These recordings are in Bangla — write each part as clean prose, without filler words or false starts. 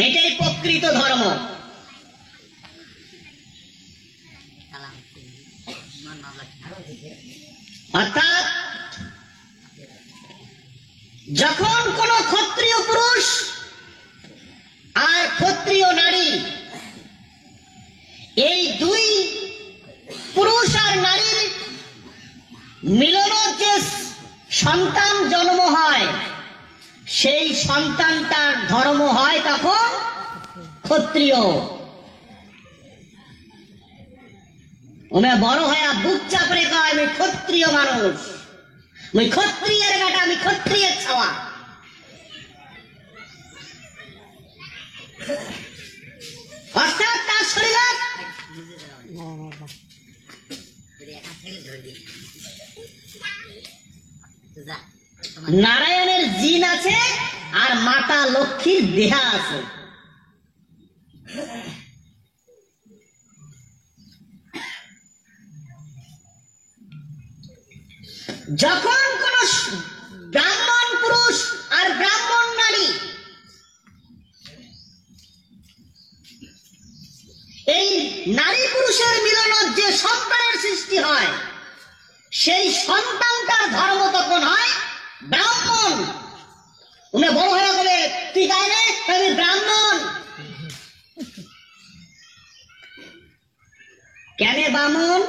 এটাই প্রকৃত ধর্ম। অর্থাৎ যখন কোন ক্ষত্রিয় পুরুষ আর ক্ষত্রিয় নারী, এই দুই পুরুষ আর নারীর মিলন যে সন্তান জন্ম হয়, সেই সন্তানটার ধর্ম হয় তখন ক্ষত্রিয়। ওমে বড় হয়ে বুক চাপড়ে কয় আমি ক্ষত্রিয় মানুষ, আমি ক্ষত্রিয়ের বেটা, আমি ক্ষত্রিয়ের ছাওয়া। অর্থাৎ তার শরীরে নারায়ণের জিন আছে আর মাতা লক্ষ্মীর দেহা আছে। যখন কোন ব্রাহ্মণ পুরুষ আর ব্রাহ্মণ নারী এই নারী পুরুষের মিলন যে সন্তানের সৃষ্টি হয়, সেই সন্তানটার ধর্ম তখন হয় ব্রাহ্মণ। উনি বড় হয়ে বলে তুই গায়ে রে, আমি ব্রাহ্মণ। কেন ব্রাহ্মণ?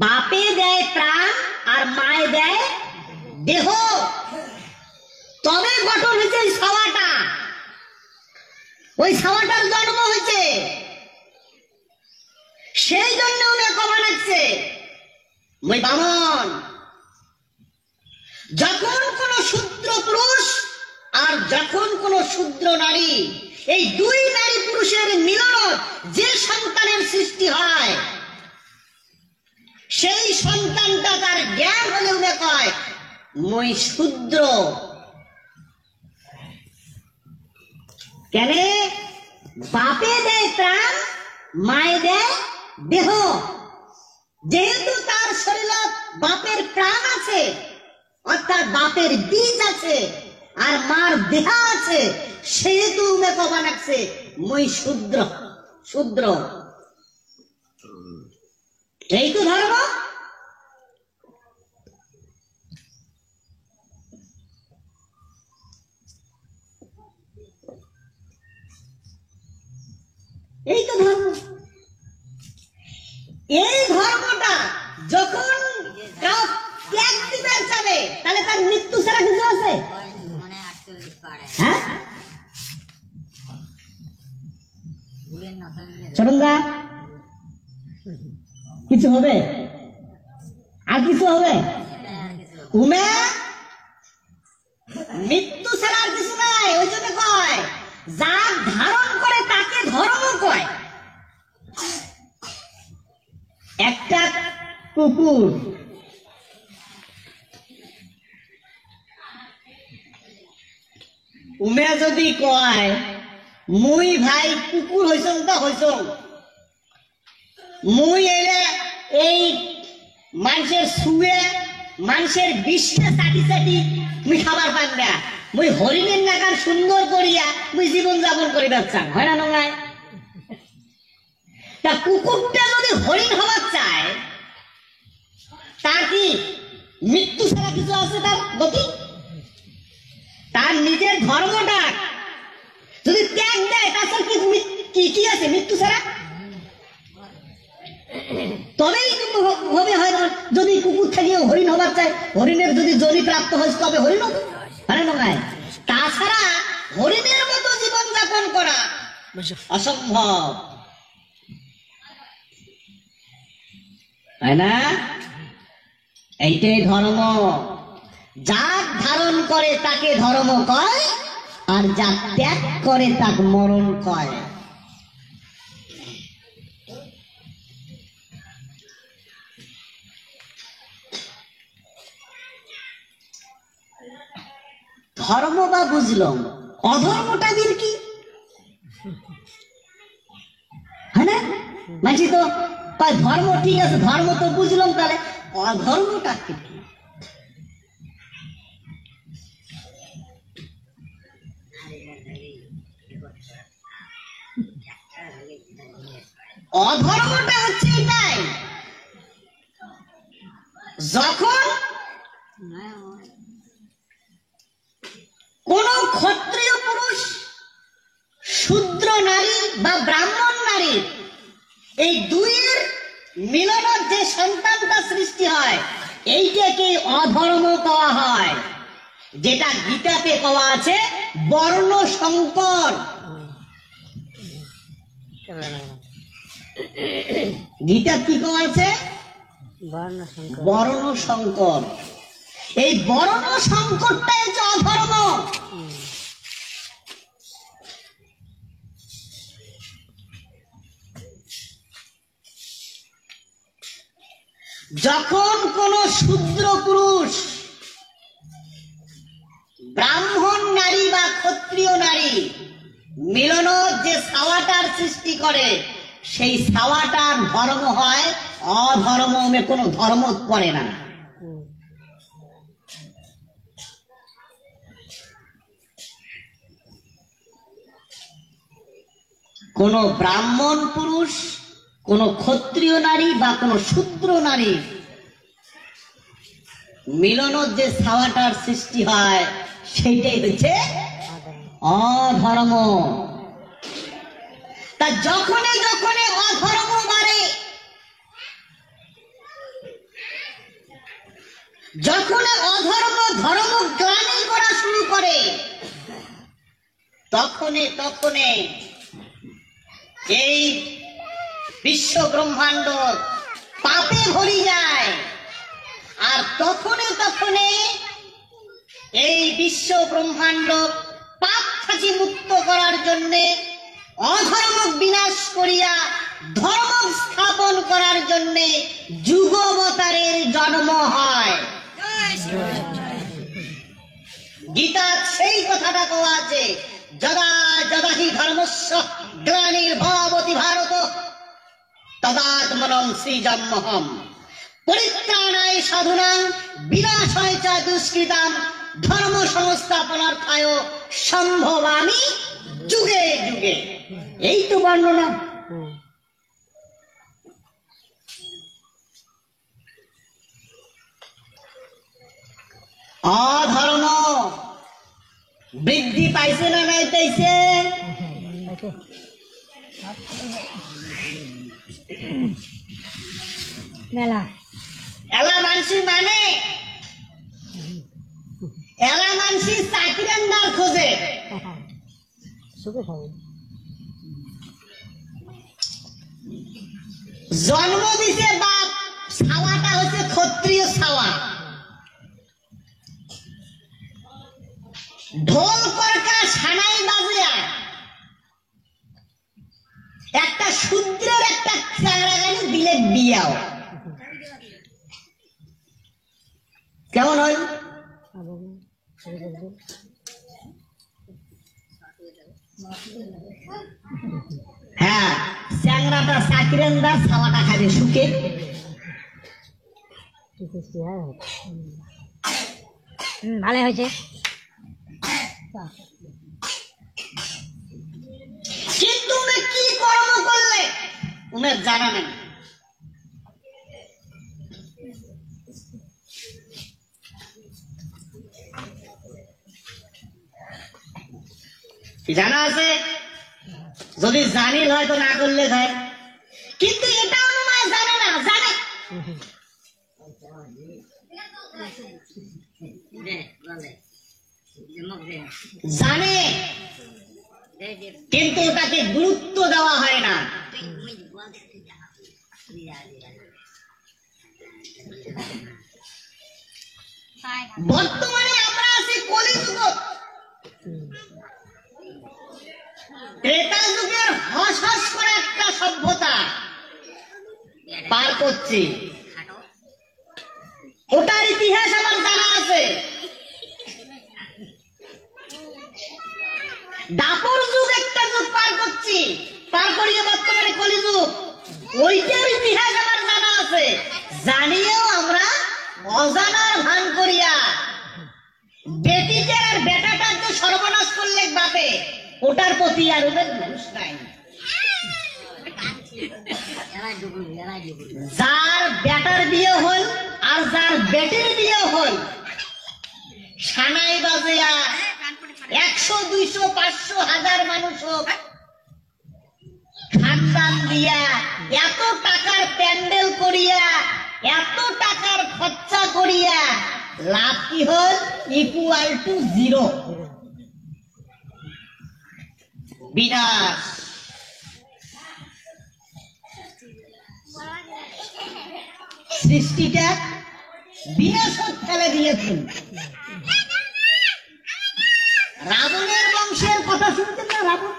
বাপে দেয় প্রাণ আর মায়ে দেয় দেহ, তবে গঠন হয়েছে ওই ছাওয়াটা, ওই ছাওয়াটার জন্ম হয়েছে। সেই জন্য উনি কমা লাগছে ওই ব্রাহ্মণ। যখন কোন শূদ্র পুরুষ আর যখন কোন শূদ্র নারী, এই দুই নারী পুরুষের মিলন যে সন্তানের সৃষ্টি হয়, সেই সন্তানটা তার জ্ঞান হলে উনি কয় মই শূদ্র। কেন? বাপে দেয় প্রাণ, মায়ে দেয় দেহ। যেহেতু তার শরীরে বাপের প্রাণ আছে, অর্থাৎ বাপের বীজ আছে আর মার দেহ আছে, সেহেতু উনি কবা লাগছে মই শূদ্র। শূদ্র এই তো ধর্ম। এই তো ধর্ম। এই ধর্মটা যখন কাউ ত্যাগ দিতে যাবে, তাহলে তার মৃত্যু ছাড়া কিছু আছে? হ্যাঁ, চরণদা কিছু হবে? আর কিছু হবে? উমে মৃত্যু ছাড়া আর কিছু নাই। ওই জন্য কয় যা ধারণ করে তাকে ধর্ম কয়। একটা কুকুর উমে যদি কয় মুই ভাই কুকুর হইছং তা হইছং, মুই এলে এই মানুষের শুয়ে মানুষের বিষটা চাটি চাটি মুই খাবার পান না, মুই হরিণের নাগার সুন্দর করিয়া মুই জীবন যাপন করিবার চান, হয় না নয়? তা কুকুরটা যদি হরিণ হওয়ার চায়, তার কি মৃত্যু ছাড়া কিছু আছে তার গতি? তার নিজের ধর্মটা যদি ত্যাগ দেয়, তাছাড়া কি কি আছে মৃত্যু ছাড়া? তবেই হবে। হয় না? যদি কুকুর থেকে হরিণ হবার চায়, হরিণের যদি জনি প্রাপ্ত হয় তবে হরিণ হবে, হয় না? তাছাড়া হরিণের মতো জীবন যাপন করা অসম্ভব, তাই না? এইটাই ধর্ম। যার ধারণ করে তাকে ধর্ম কয়, আর যা ত্যাগ করে তাকে মরণ কয়। ধর্ম বা বুঝলাম, অধর্মটা বীর কি? হ্যাঁ না? মানছি তো ধর্ম ঠিক আছে, ধর্ম তো বুঝলাম, তাহলে অধর্মটা কি? অধর্মটা হচ্ছে এটাই, যখন কোন ক্ষত্রিয় পুরুষ শূদ্র নারী বা ব্রাহ্মণ নারী এই দুইয়ের মিলনের যে সন্তানটা সৃষ্টি হয় এইটাকে অধর্ম কওয়া হয়, যেটা গীতাতে কওয়া আছে বর্ণ সংকর। গীতা কি কওয়া আছে? বর্ণ সংকর। এই বর্ণ সংকরটাই হচ্ছে অধর্ম। যখন কোন শূদ্র পুরুষ ব্রাহ্মণ নারী বা ক্ষত্রিয় নারী মিলন যে ছাওয়াটার সৃষ্টি করে সেই ছাওয়াটার ধর্ম হয় অধর্ম, কোনো ধর্ম পড়ে না। কোন ব্রাহ্মণ পুরুষ, কোন ক্ষত্রিয় নারী বা কোন শূদ্র নারী মিলন যে ছাওয়াটার সৃষ্টি হয় সেইটাই হচ্ছে অধর্ম। তা যখনই যখনই অধর্ম বাড়ে, যখন অধর্ম ধর্ম গ্লানি করা শুরু করে, তখনই এই বিশ্ব ব্রহ্মাণ্ড পাপে ভরে যায়। আর তখনই এই বিশ্ব ব্রহ্মাণ্ড পাপ থেকে মুক্ত করার জন্য অধর্ম বিনাশ করিয়া ধর্ম স্থাপন করার জন্য যুগাবতারের জন্ম হয়। গীতার সেই কথাটা কোয়া আছে, যদা যদা হি ধর্মস্য গ্লানির্ভবতি ভারত তদাত্মনং সৃজম্যহম পরিত্রাণায় সাধুনাং বিনাশায় চ দুষ্কৃতাম ধর্ম সংস্থাপনার্থায় সম্ভবামি যুগে যুগে। এই তো বর্ণনা। অধর্ম বৃদ্ধি পাইছে না নাই পাইছে? এলা মানসি মানে এলা মানসি চাকরিয়ানদার খোঁজে। জন্ম দিছে বাপ, ছাওয়াটা হচ্ছে ক্ষত্রিয় ছাওয়া। ঢোল কর্কা সানাই বাজিয়া একটা শূদ্রের একটা চারাগানি দিলে বিয়াও কেমন হয়? হ্যাঁ, চ্যাংরাটা চাকরিয়ানদার ছাওয়াটা খাবে শুকে। ভালো হয়েছে। কিন্তু উনি কি কর্ম করলে উনার জানা নেই। জানা আছে? যদি জানিল হয়তো না করলে হয়, কিন্তু এটা অনুমায় জানে না। জানে কিন্তু ওটাকে গুরুত্ব দেওয়া হয় না। বর্তমানে আমরা আছি কলিযুগ। ত্রেতা যুগের হস হস করে একটা সভ্যতা পার করছি, ওটার ইতিহাস আমার জানা আছে। দাপর যুগ একটা যুগ পার করছি, পার করিয়ে বর্তমানে কলিযুগ, ওইটার ইতিহাস আমার জানা আছে। জানিয়েও আমরা অজানার ভান করিয়া বেটিকে আর বেটাটার যে সর্বনাশ করলে বাপে, ওটার প্রতি আর ওদের ঘুষ নাই। যার বেটার বিয়ে হল আর যার বেটির বিয়ে হল, সানাই বাজেয়া 100, 200, 500, 1000 মানুষ হোক, খানদান দিয়া এত টাকার প্যান্ডেল করিয়া, এত টাকার খরচা করিয়া লাভ কি হল? ইকুয়াল টু 0, বিনাশ। সৃষ্টিটা বিনাশক ফেলে দিয়েছেন। রাবণের বংশের কথা শুনছেন না? রাবণ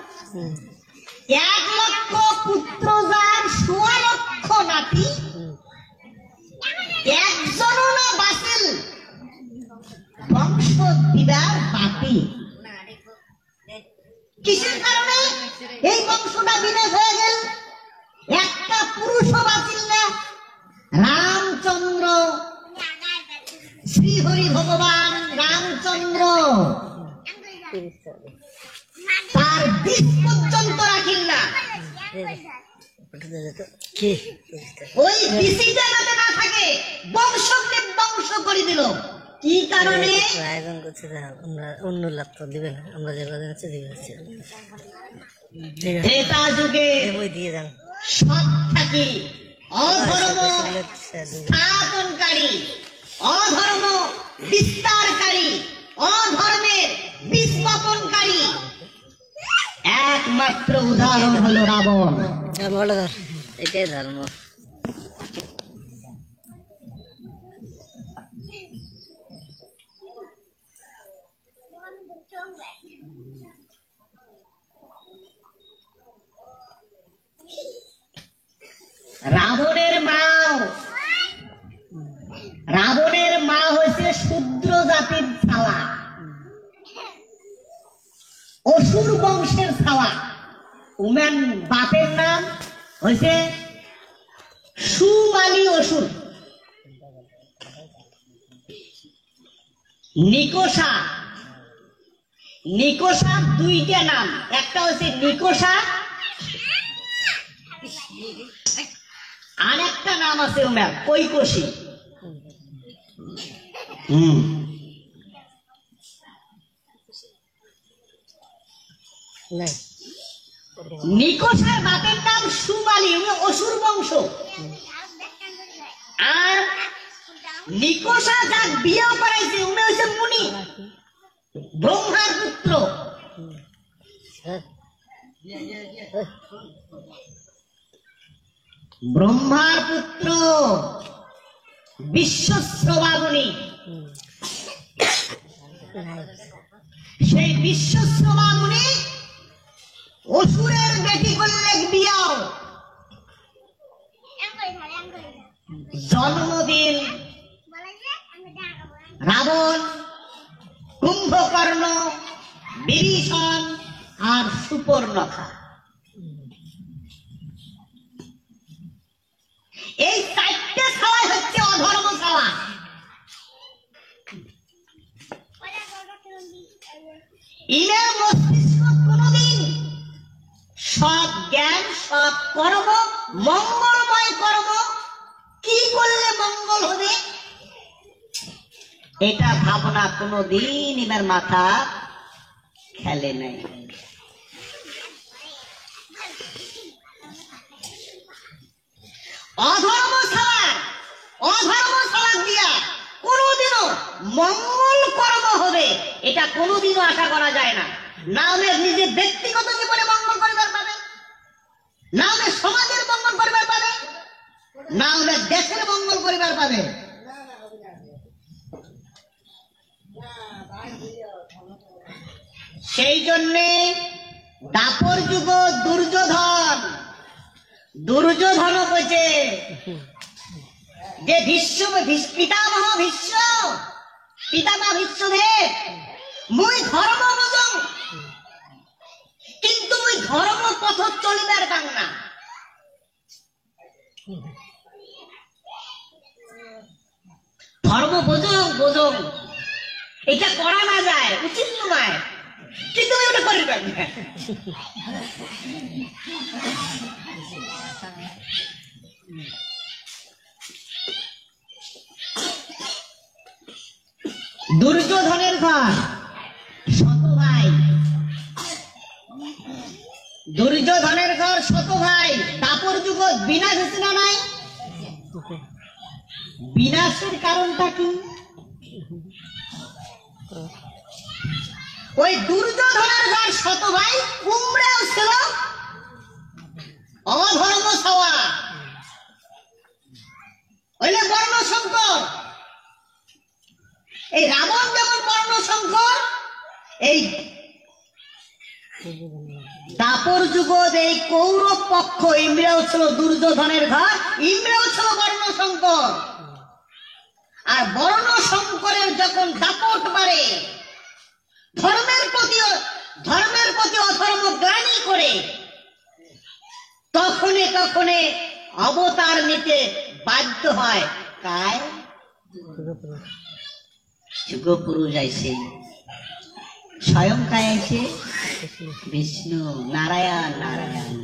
1 লক্ষ পুত্র যার, 1.25 লক্ষ নাতি, একজনও না বাঁচিল বংশ দিবার বাতি। কিসের কারণে এই বংশটা বিনাশ হয়ে গেল? একটা পুরুষও বাঁচিল না। রামচন্দ্র, শ্রীহরি ভগবান রামচন্দ্র তার বিষ পর্যন্ত রাখিল না। ওই বিষিটা যাতে না থাকে, বংশকে বংশ করে দিল। কি কারণে? আয়োজন করছে অন্য লাভ তো দিবে না, আমরা যে আছে দিবে। ত্রেতা যুগে দিয়ে যান সব থাকি অধর্ম স্থাপনকারী, অধর্ম বিস্তারকারী, অধর্মের বিস্থাপনকারী একমাত্র উদাহরণ হলো রাবণ। এটাই ধর্ম। রাবণের মা হয়েছে শূদ্র জাতির ছাওয়া, অসুর বংশের ছাওয়া। উমেন বাপের নাম হয়েছে সুমালি অসুর। নিকোষা, নিকোষা 2টা নাম, একটা হচ্ছে নিকোষা, আর একটা নাম আছে উমের কৈকশী। নিকোষার বাপের নাম সুমালি, উনি অসুর বংশ। আর নিকোষা যাক বিয়ে করাইছে উনি হচ্ছে মুনি, ব্রহ্মার পুত্র। ব্রহ্মার পুত্র বিশ্বশ্রবাবনী। সেই বিশ্বশ্রবাবনী অসুরের বেটি করলে বিয়াও। জন্মদিন রাবণ, কুম্ভকর্ণ, বিভীষণ আর সুপর্ণখা, এই 4টে ছাওয়াই হচ্ছে অধর্ম ছাওয়া। ইনের মস্তিষ্ক কোনদিন সব জ্ঞান, সব কর্ম, মঙ্গলময় কর্ম, কি করলে মঙ্গল হবে এটা ভাবনা কোনদিন এবার মাথা খেলে নাই। অধর্ম ছাড়া দিয়া কোনদিনও মঙ্গল কর্ম হবে এটা কোনদিনও আশা করা যায় না। না হলে নিজের ব্যক্তিগত জীবনে মঙ্গল করিবার পাবে, না হলে সমাজের মঙ্গল করিবার পাবে, না হলে দেশের মঙ্গল করিবার পাবে। সেই জন্যে দাপর যুগ দুর্যোধন কইছে যে পিতামহ ভীষ্মদেব, মুই ধর্ম বুঝং কিন্তু মুই ধর্ম পথ চলিবার পাং না। ধর্ম বোঝং এটা করা না যায়, উচিত নয়, কিন্তু আমি ওটা করি পারি না। দুর্যোধনের ঘর শত ভাই, দুর্যোধনের ঘর শত ভাই। দাপর যুগ বিনাশ হয়েছে না নাই? বিনাশের কারণটা কি? ওই দুর্যোধনের ঘর শত ভাই কুমড়েও ছিল অধর্ম ছাওয়া, হইলে বর্ণ সংকর। এই রাবণ যেমন বর্ণ সংকর, এই দাপর যুগ এই কৌরব পক্ষ ইন্দ্রিয়াও ছিল দুর্যোধনের ঘর, ইন্দ্রিয়াও ছিল বর্ণ সংকর। আর বর্ণ সংকরের যখন দাপট বাড়ে, ধর্মের প্রতি অধর্ম গ্লানি করে, তখনে তখনে অবতার নিতে বাধ্য হয়। কায় যুগপুরুষ আইছে, স্বয়ং কায় আইছে বিষ্ণু, নারায়ণ নারায়ণ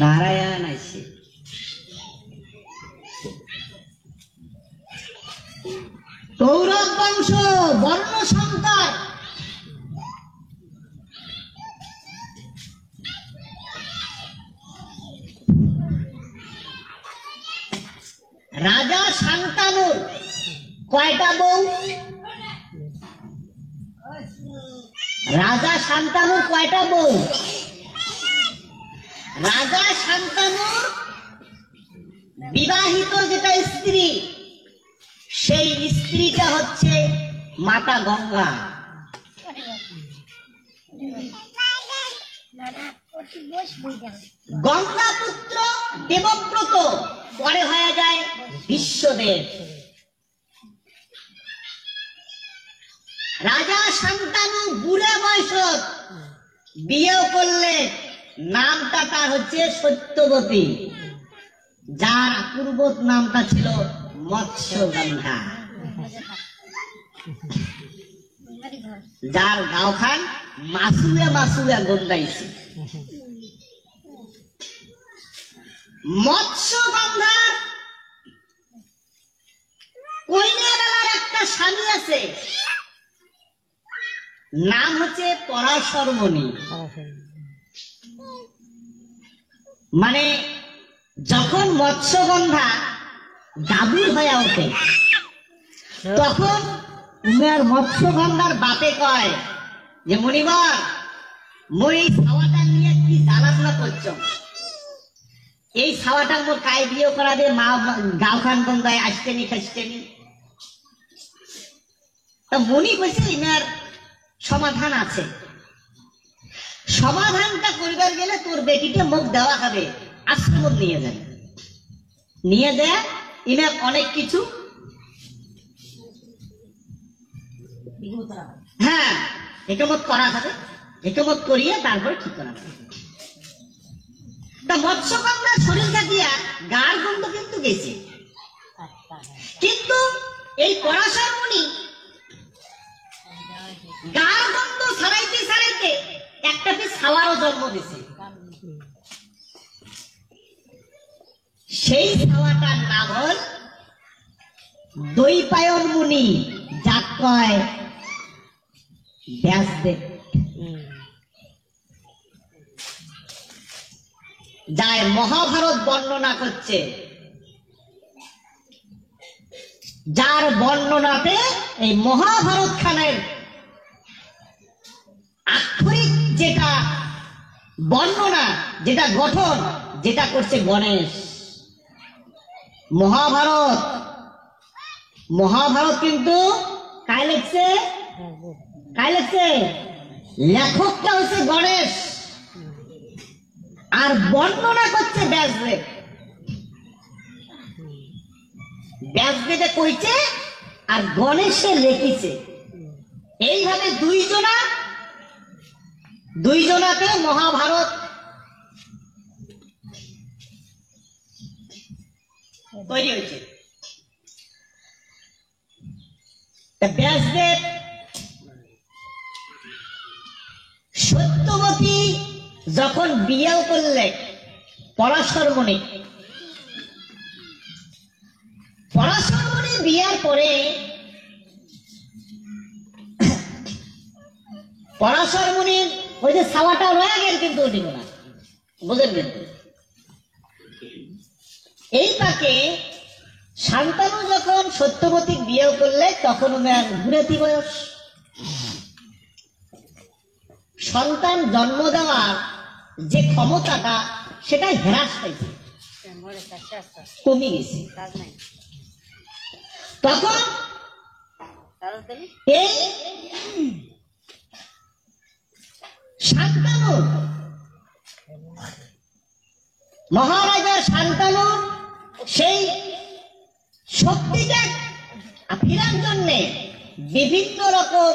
নারায়ণ আইছে। কৌরব বংশ বর্ণ সংকর, রাজা শান্তানুর কয়টা বউ? রাজা শান্তানুর কয়টা বউ? রাজা শান্তানুর বিবাহিত যেটা স্ত্রী, সেই স্ত্রীটা হচ্ছে মাতা গঙ্গা। গঙ্গা পুত্র দেবব্রত পরে হয়ে যায় বিশ্বদেব। রাজা শান্তানু বুড়ে বয়স বিয়ে করলে নামটা তার হচ্ছে সত্যবতী, যার পূর্ব নামটা ছিল মৎস্যগন্ধা, যার গাঁওখান মাসুয়া মাসুয়া গন্ধাইছে। মৎস্যগন্ধার কইনাবেলার একটা স্বামী আছে, নাম হচ্ছে পরাশরমণি। মানে যখন মৎস্যগন্ধা গাভীর হয়ে ওঠে, তখন উনার মৎস্যগন্ধার বাপে কয় যে মণিবর, মই এই ছাওয়াটা নিয়ে কি জ্বালাতনা করছ, এই ছাওয়াটা মোর কায় বিয়ে করাবে, মা গাঁওখান গন্ধায় আসতেনি খাসতেনি। তা মনি কইছে ইনার সমাধান আছে, সমাধানটা করিবার গেলে তোর বেটিকে মুখ দেওয়া হবে, আশ্রম নিয়ে যাবে, নিয়ে যায় ইনার অনেক কিছু, হ্যাঁ একমত করা হবে, একমত করিয়ে তারপরে ঠিক করা হবে। তা মৎস্যগন্ধার শরীরটা দিয়া গার গন্ধ কিন্তু গেছে, কিন্তু এই পরাশরমণি গার গন্ধ ছাড়াইতে ছাড়াইতে একটা ছাওয়ারও জন্ম দিছে। সেই ছাওয়াটার নাম হল দৈপায়ন মুনি, যাক কয় ব্যাসদেব। যার মহাভারত বর্ণনা করছে, যার বর্ণনাতে এই মহাভারত খানের আক্ষরিক যেটা বর্ণনা, যেটা গঠন, যেটা করছে গণেশ। মহাভারত, মহাভারত কিন্তু কায় লিখছে? কায় লিখছে? লেখকটা হচ্ছে গণেশ, আর বর্ণনা করছে ব্যাসদেব। ব্যাসদেবে কইছে আর গণেশে লিখিছে। এইভাবে দুইজনাতে মহাভারত তৈরি হয়েছে। ব্যাসদেব সত্যবতী যখন বিয়েও করলে, পরাশরমণি। পরাশরমণি বিয়ার পরে পরাশরমণির ওই যে ছাওয়াটা রয়ে গেল, কিন্তু উঠিব না, বুঝেন? কিন্তু এই পাকে শান্তনু যখন সত্যবতী বিয়ে করলে তখন ওনার ঘুরেতি বয়স। সন্তান জন্ম দেওয়ার যে ক্ষমতাটা সেটা হ্রাস পাইছে, কমে গেছে। তখন এই শান্তনু, মহারাজা শান্তনু সেই শক্তিটা ফেরার জন্যে বিভিন্ন রকম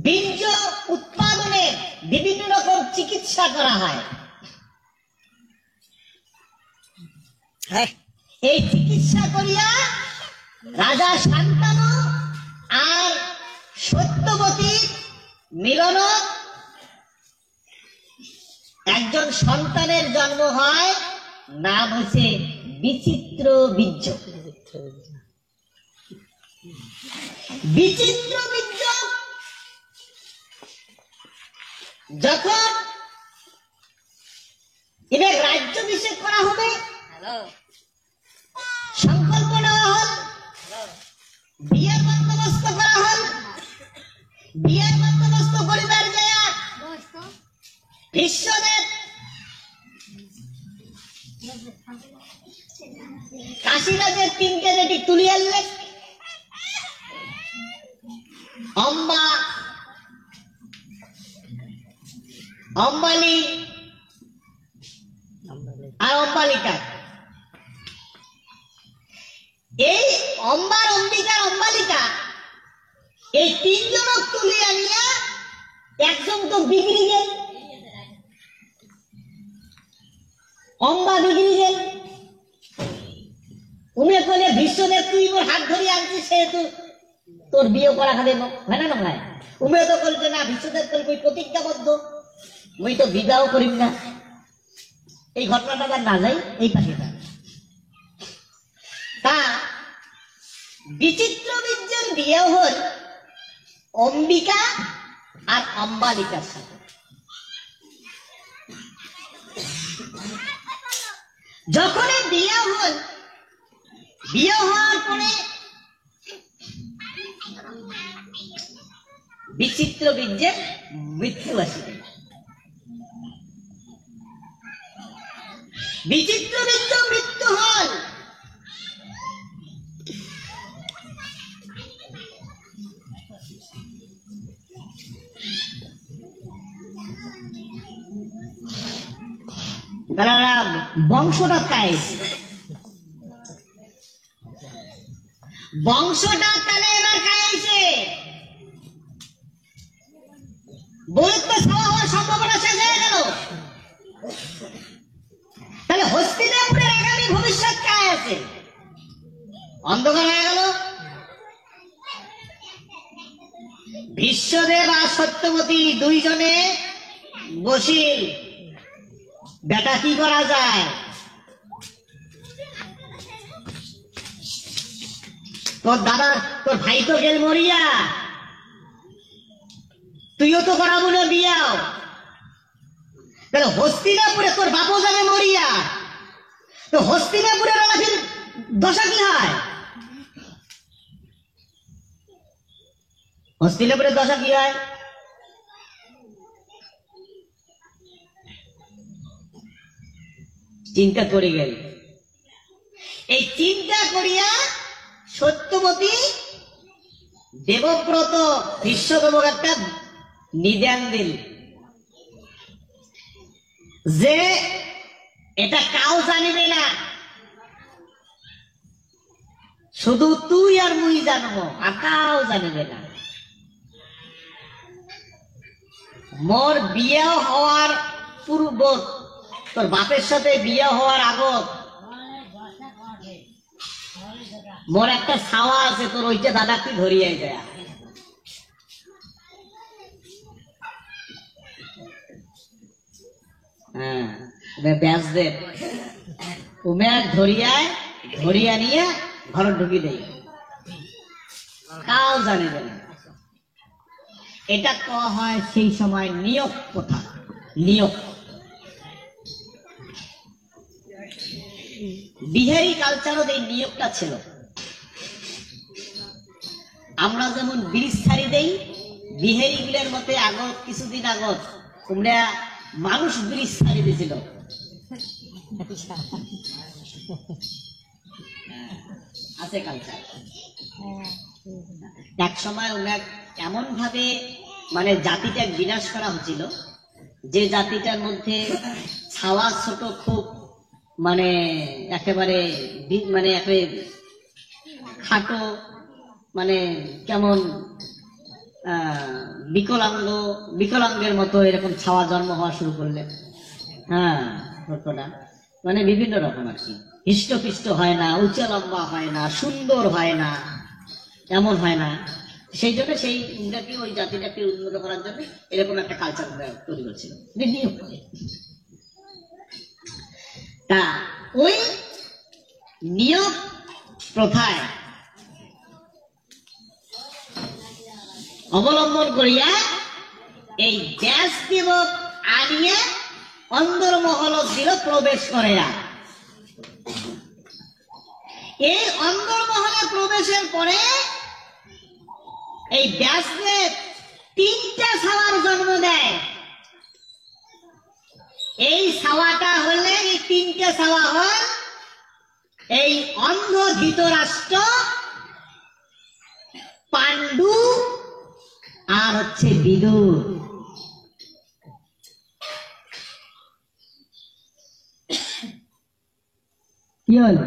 বীর্য উৎপাদনের বিভিন্ন রকম চিকিৎসা করা হয়। এই চিকিৎসা করিয়া রাজা শান্তনু আর সত্যবতী মিলন একজন সন্তানের জন্ম হয়, নাম হচ্ছে বিচিত্র বীর্য। বিচিত্র বীর্য যখন এবার রাজ্যাভিষেক করা হবে, সংকল্প নেওয়া হল, বিয়ের বন্দোবস্ত করা হল। বিয়ের বন্দোবস্ত করিবার যায় বিশ্বদেব কাশীরাজের 3টে বেটি তুলি আনলেন। অম্বা, অম্বালি আর অম্বালিকা। এই অম্বার, অম্বিকা, অম্বালিকা এই 3 জনক তুলি আনিয়া একজন তো বিগড়ি গেল, অম্বা বিগড়ি গেল। উনি বলে বিশ্বদেব তুই মোর হাত ধরে আনছিস, সেহেতু তোর বিয়ে করা খাবে হয় না নয়। উমে তো বলছে না, বিশ্বদেব বল কই প্রতিজ্ঞাবদ্ধ, মুই তো বিবাহ করিম না। এই ঘটনাটা না যাই এই পাখিটা তা বিচিত্র বীর্যের বিয়ে হল অম্বিকা আর অম্বালিকার সাথে। যখন বিয়ে হল, বিয়ে হওয়ার পরে বিচিত্র বীর্যের মৃত্যু আসবে। বিচিত্র বীর্য মৃত্যু হল। বংশটা কায়, বংশটা তাহলে এবার কায়ছে বলতে সভা হওয়ার সম্ভাবনা শেষ হয়ে গেল। তাহলে হস্তিনাপুরের আগামী ভবিষ্যৎ কায় আছে, অন্ধকার হয়ে গেল। বিশ্বদেব আর সত্যবতী দুইজনে বসিল, বেটা কি করা যায়? তোর দাদা, তোর ভাই তো গেল মরিয়া, তুইও তো করাবো না বিয়াও। তাহলে হস্তিনাপুরে তোর বাপও যাবে মরিয়া, তো হস্তিনাপুরের রাজার দশা কি হয়? হস্তিনাপুরের দশা কি হয়? চিন্তা করে গেল। এই চিন্তা করিয়া সত্যবতী দেবব্রত বিশ্বদেবক একটা নিদান দিল যে এটা কাউ জানিবে না, শুধু তুই আর মুই জানবো, আর কাউ জানিবে না। মোর বিয়ে হওয়ার পূর্ব, তোর বাপের সাথে বিয়ে হওয়ার আগত মোর একটা ছাওয়া আছে, তোর ওইটা দাদা তুই ধরিয়ে দেয়া। হ্যাঁ ব্যাসদেব উমেক ধরিয়া নিয়ে ঘর ঢুকি দেয়, কাউ জানে না। এটা কওয়া হয় সেই সময় নিয়োগ প্রথা, নিয়োগ। বিহারি কালচারও এই নিয়োগটা ছিল। আমরা যেমন ব্রিজ ছাড়ি দেই, বিহারি গুলের মতে আগত কিছুদিন আগত তোমরা মানুষ ব্রিজ ছাড়ি দিয়েছিল। আছে কালচার। এক সময় ওনার এমন ভাবে মানে জাতিটা বিনাশ করা হচ্ছিল, যে জাতিটার মধ্যে ছাওয়া ছোট, খুব মানে একেবারে খাটো, মানে কেমন বিকলাঙ্গের মতো এরকম ছাওয়া জন্ম হওয়া শুরু করলেন। হ্যাঁ, ঘটনা মানে বিভিন্ন রকম আর কি, হৃষ্টপিষ্ট হয় না, উঁচা লম্বা হয় না, সুন্দর হয় না, এমন হয় না। সেই জন্য সেই ইন্দ্রাকে, ওই জাতিটাকে উন্নত করার জন্য এরকম একটা কালচার তৈরি করছিল। তা ওই নিয়োগ প্রথায় অবলম্বন করিয়া এই ব্যাসদেব আনিয়ে অন্দরমহল দিল প্রবেশ করে। এই অন্দরমহলে প্রবেশের পরে এই ব্যাসদেব 3টা ছাওয়ার জন্ম দেয়। এই ছাওয়াটা হলে, এই 3টে ছাওয়া হয় এই অন্ধ ধৃতরাষ্ট্র, পাণ্ডু আর হচ্ছে বিদুর। কি হল?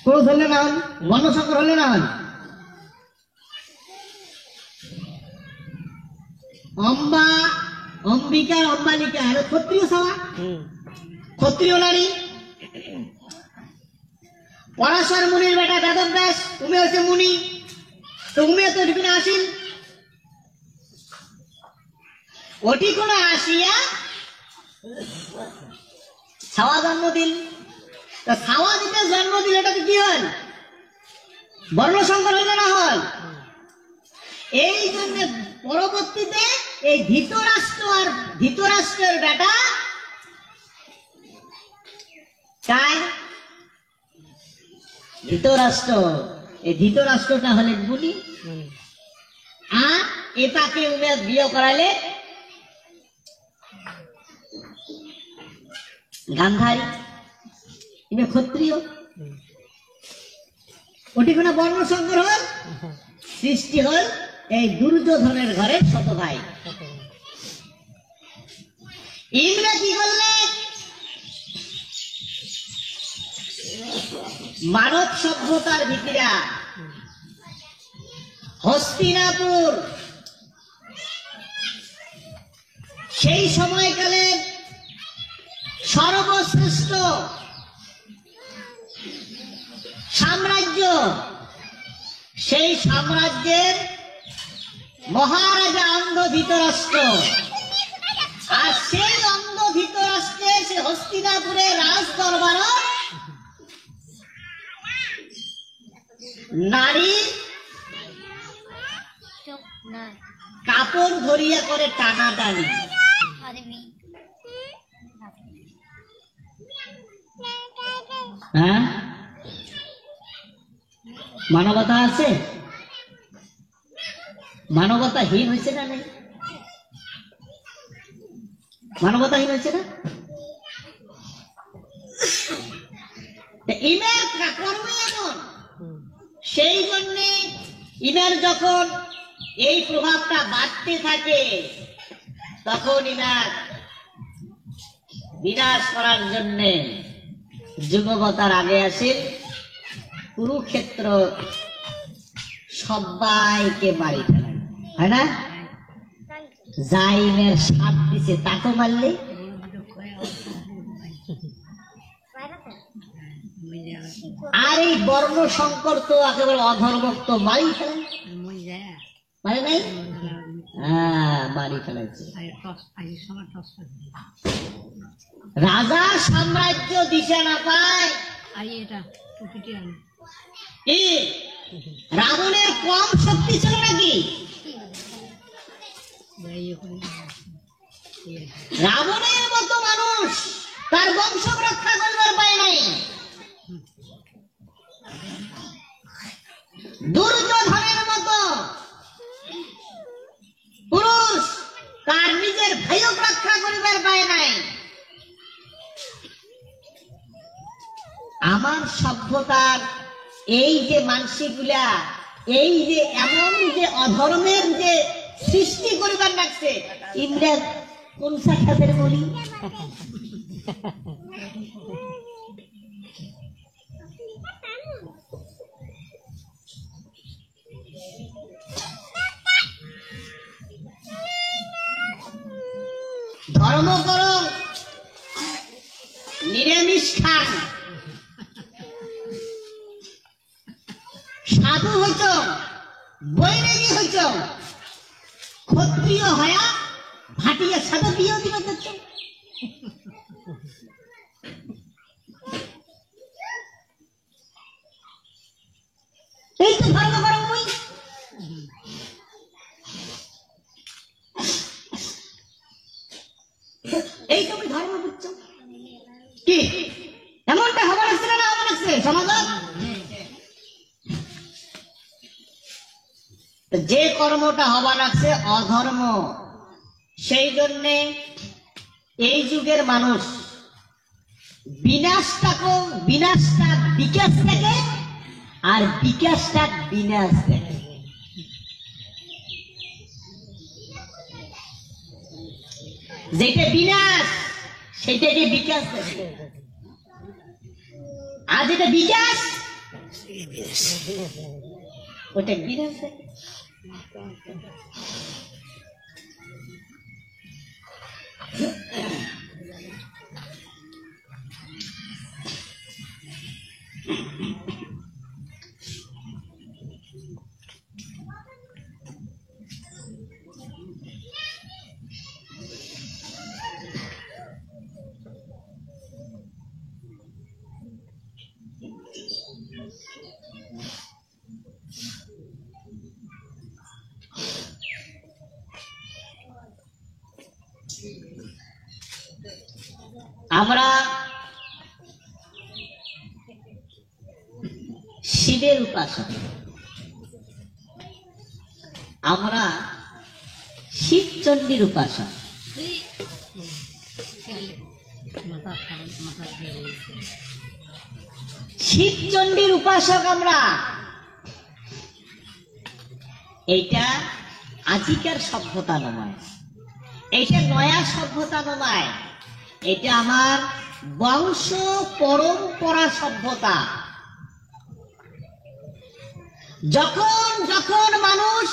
ক্রোধ হলে না হল, বর্ণসংকর হলে না হল। অম্বিকার অম্বালিকা হলো ক্ষত্রিয় ছাওয়া, ক্ষত্রিয় নারী। পরাশর মুনির বেটা বেদব্যাস, তুমি হচ্ছে মুনি, তুমি তো ঢুকিনে আসিল। ওটি কোন আসিয়া ছাওয়া জন্ম দিল। তা ছাওয়া দিতে জন্ম দিল, এটাতে কি হল? বর্ণসংকর হইল না হল? এই জন্য পরবর্তীতে এই ধৃতরাষ্ট্র আর ধৃতরাষ্ট্রের বেটা কার? ধৃতরাষ্ট্র। এই ধৃতরাষ্ট্রটা হলে মুনি, আর এটাকে উমেশ বিয়ে করালে গান্ধারী, ইনি ক্ষত্রিয়। ওটি কোন বর্ণসংকর হল, সৃষ্টি হল এই দুর্যোধনের ঘরে ছোট ভাই। ইংরেজ কি করলে? মানব সভ্যতার ভিতরে হস্তিনাপুর সেই সময়কালে সর্বশ্রেষ্ঠ সাম্রাজ্য। সেই সাম্রাজ্যের মহারাজা অন্ধ ধৃতরাষ্ট্র, আর সেই অন্ধ ধৃতরাষ্ট্রের সে হস্তিনাপুরে রাজ দরবার নারী কাপড় ধরিয়া করে টানাটানি। হ্যাঁ, মানবতা আছে? মানবতাহীন হয়েছে না? নেই, মানবতাহীন হয়েছে না? ইমের করবে এমন। সেই জন্যে ইমের যখন এই প্রভাবটা বাড়তে থাকে, তখন ইনার বিনাশ করার জন্যে যুগবতার আগে আসেন কুরুক্ষেত্র সবাইকে মারি ফেলেন, হয় না? জাইমের সাপ দিছে তাকে মারলে, আর এই বর্ণ সংকর তো একেবারে অধর্মক, তো মারি ফেলেন, মানে নাই? বাড়ি ফেলেছে। রাজা সাম্রাজ্য দিশা না পায়, কি রাবণের কম শক্তি ছিল নাকি? রাবণের মতো মানুষ তার বংশ রক্ষা করবার পায় নাই। দুর্যোধনের মতো পুরুষ তার নিজের ভাইও রক্ষা করিবার পায় নাই। আমার সভ্যতার এই যে মানসিকগুলা, এই যে এমন যে অধর্মের যে সৃষ্টি করিবার লাগছে, ইংরেজ কোন সাক্ষাতের বলি ধর্ম করো, নিরামিষ খান, সাধু হইছ, বৈরাগী হইছ, ক্ষত্রিয় হয়া ভাটিয়া সাধু বিয়ে দিবে দিচ্ছ। এই তো ধর্ম করো, মুই এই তুমি ধর্ম বুঝছ কি? এমনটা হবার লাগছে না হবার লাগছে সমাজ? যে কর্মটা হবার লাগছে অধর্ম, সেই জন্যে এই যুগের মানুষ বিনাশটা বিকাশ দেখে আর বিকাশটা বিনাশ দেখে। যেটা বিনাশ সেটাকে বিকাশ দেখে, আর যেটা বিকাশ ওটা বিনাশ দেখে। আমরা শিবের উপাসক, আমরা শিবচণ্ডীর উপাসক। শিবচণ্ডীর উপাসক আমরা। এইটা আজিকার সভ্যতা নয়, এইটা নয়া সভ্যতা নয়, এটা আমার বংশ পরম্পরা সভ্যতা। যখন যখন মানুষ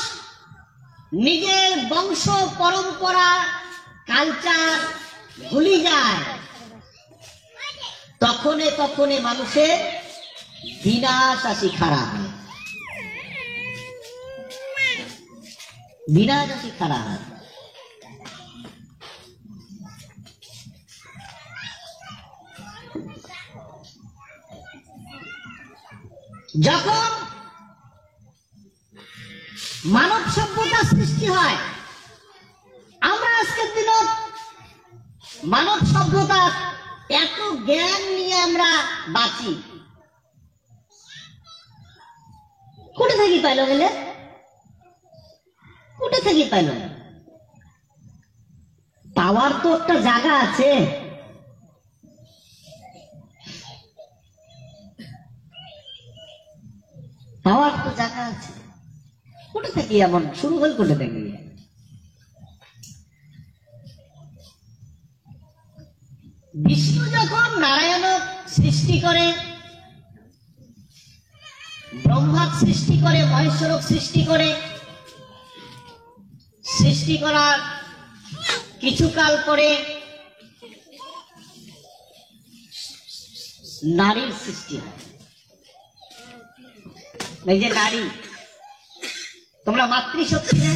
নিজের বংশ পরম্পরা কালচার ভুলে যায়, তখনে তখনে মানুষের বিনাশ আসি খাড়া হয়, বিনাশ আসি খাড়া হয়। যখন মানব সভ্যতা সৃষ্টি হয়, আমরা আজকের দিন মানব সভ্যতার এত জ্ঞান নিয়ে আমরা বাঁচি, কোথা থেকে পাইল গেলে? কোথা থেকে পাইল? পাওয়ার তো একটা জায়গা আছে। পাওয়ার তো জায়গা আছে, কোথা থেকে এমন শুরু হল? কোথা থেকে? বিষ্ণু যখন নারায়ণ সৃষ্টি করে, ব্রহ্মা সৃষ্টি করে, মহেশ্বর সৃষ্টি করে, সৃষ্টি করার কিছুকাল পরে নারীর সৃষ্টি হয়। এই যে নারী, তোমরা মাতৃশক্তি না,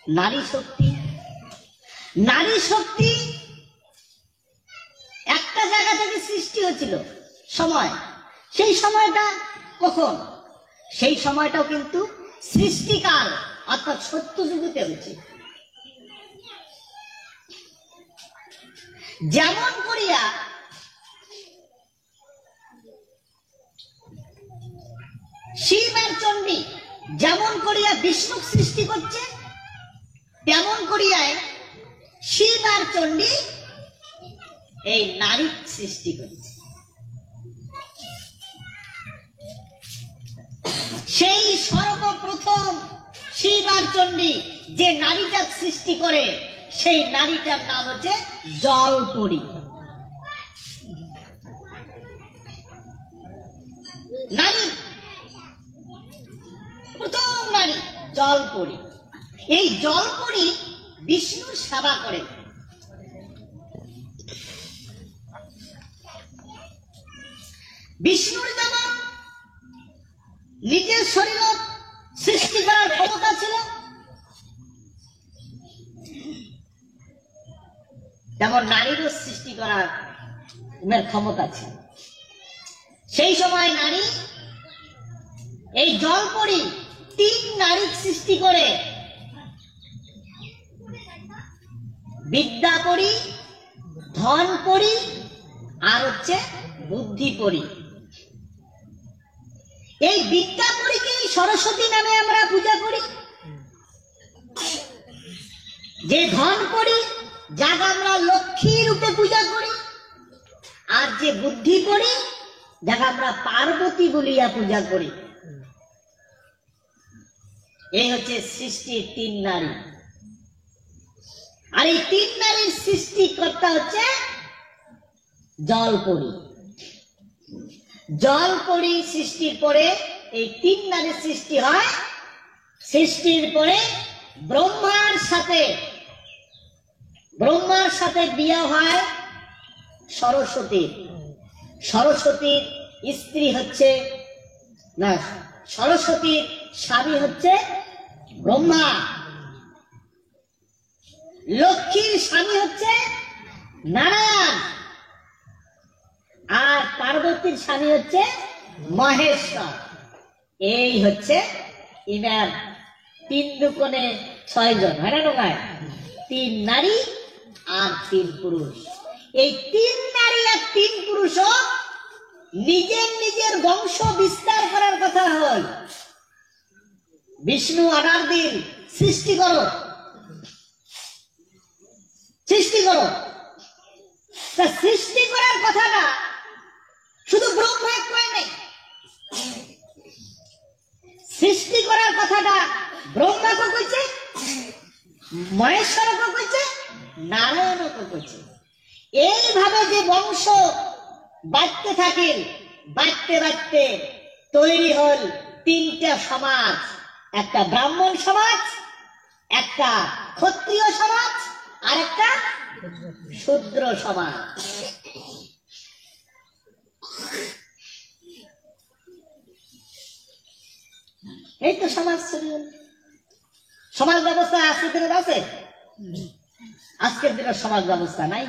নারী শক্তি। নারী শক্তি একটা জায়গা থেকে সৃষ্টি হয়েছিল সময়। সেই সময়টা কখন? সেই সময়টাও কিন্তু সৃষ্টিকাল অর্থাৎ সত্যযুগেতে হয়েছে। যেমন করিয়া শিব আর চণ্ডী যেমন করিয়া বিষ্ণু সৃষ্টি করছে, তেমন করিয়ায় শিব আর চণ্ডী এই নারী সৃষ্টি করছে। সেই সর্বপ্রথম শিব আর চণ্ডী যে নারীটা সৃষ্টি করে, সেই নারীটার নাম হচ্ছে জলপরী। নারী, প্রথম নারী জলপরী। এই জলপরী বিষ্ণুর সেবা করে। বিষ্ণুর যেমন নিজের শরীর সৃষ্টি করার ক্ষমতা ছিল, তেমন নারীরও সৃষ্টি করার ক্ষমতা ছিল। সেই সময় নারী এই জলপরী তিন নারী সৃষ্টি করে, বিদ্যাপরী, ধনপরী আর হচ্ছে বুদ্ধিপরী। এই বিদ্যাপরীকে সরস্বতী নামে আমরা পূজা করি। যে ধনপরী যাকে আমরা লক্ষ্মী রূপে পূজা করি, আর যে বুদ্ধিপরী যাকে আমরা পার্বতী বলিয়া পূজা করি। এই হচ্ছে সৃষ্টির তিন নারী। আর এই তিন নারীর সৃষ্টিকর্তা হচ্ছে জলপরী। জলপরী সৃষ্টির পরে এই তিন নারীর সৃষ্টি হয়। সৃষ্টির পরে ব্রহ্মার সাথে বিয়ে হয় সরস্বতীর। সরস্বতীর স্ত্রী হচ্ছে না, সরস্বতীর স্বামী হচ্ছে ব্রহ্মা। লক্ষ্মীর স্বামী হচ্ছে নারায়ণ, আর পার্বতীর স্বামী হচ্ছে মহেশ্বর। এই হচ্ছে ইনার তিন দুকোণে 6 জন, হয় না নয়? 3 নারী আর 3 পুরুষ। এই 3 নারী আর 3 পুরুষ নিজের নিজের বংশ বিস্তার করার কথা হল। বিষ্ণু অর্ডার দিন, সৃষ্টি করো। তা সৃষ্টি করার কথাটা শুধু ব্রহ্মা কয় নাই। সৃষ্টি করার কথাটা ব্রহ্মাকে কইছে, মহেশ্বরকে কইছে, নারায়ণকে কইছে। এইভাবে যে বংশ বাড়তে থাকে, বাড়তে বাড়তে তৈরি হল 3টা সমাজ। একটা ব্রাহ্মণ সমাজ, একটা ক্ষত্রিয় সমাজ, আর একটা শূদ্র সমাজ। এই তো সমাজ। সমাজ ব্যবস্থা আজকের দিনে আছে? আজকের দিনে সমাজ ব্যবস্থা নাই।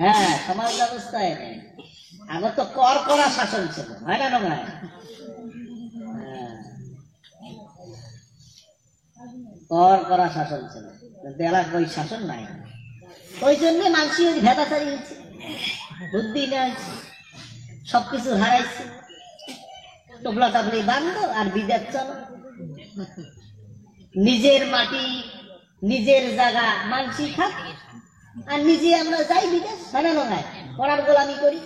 হ্যাঁ, সমাজ ব্যবস্থায় আগে তো কর করা শাসন ছিল, হয় না নয়? কর করা শাসন ছিল, এলাকায় ওই শাসন নাই। ওই জন্য মানুষ ভেদাচারী হয়েছে, বুদ্ধি নেই, সবকিছু হারাইছে। টোপলা টাপলি বান্ধ আর বিদেশ চলো। নিজের মাটি, নিজের জায়গা মানসি খাক, আর নিজে আমরা যাই বিদেশ, হয় না নয়? পড়ার গোলামি করি।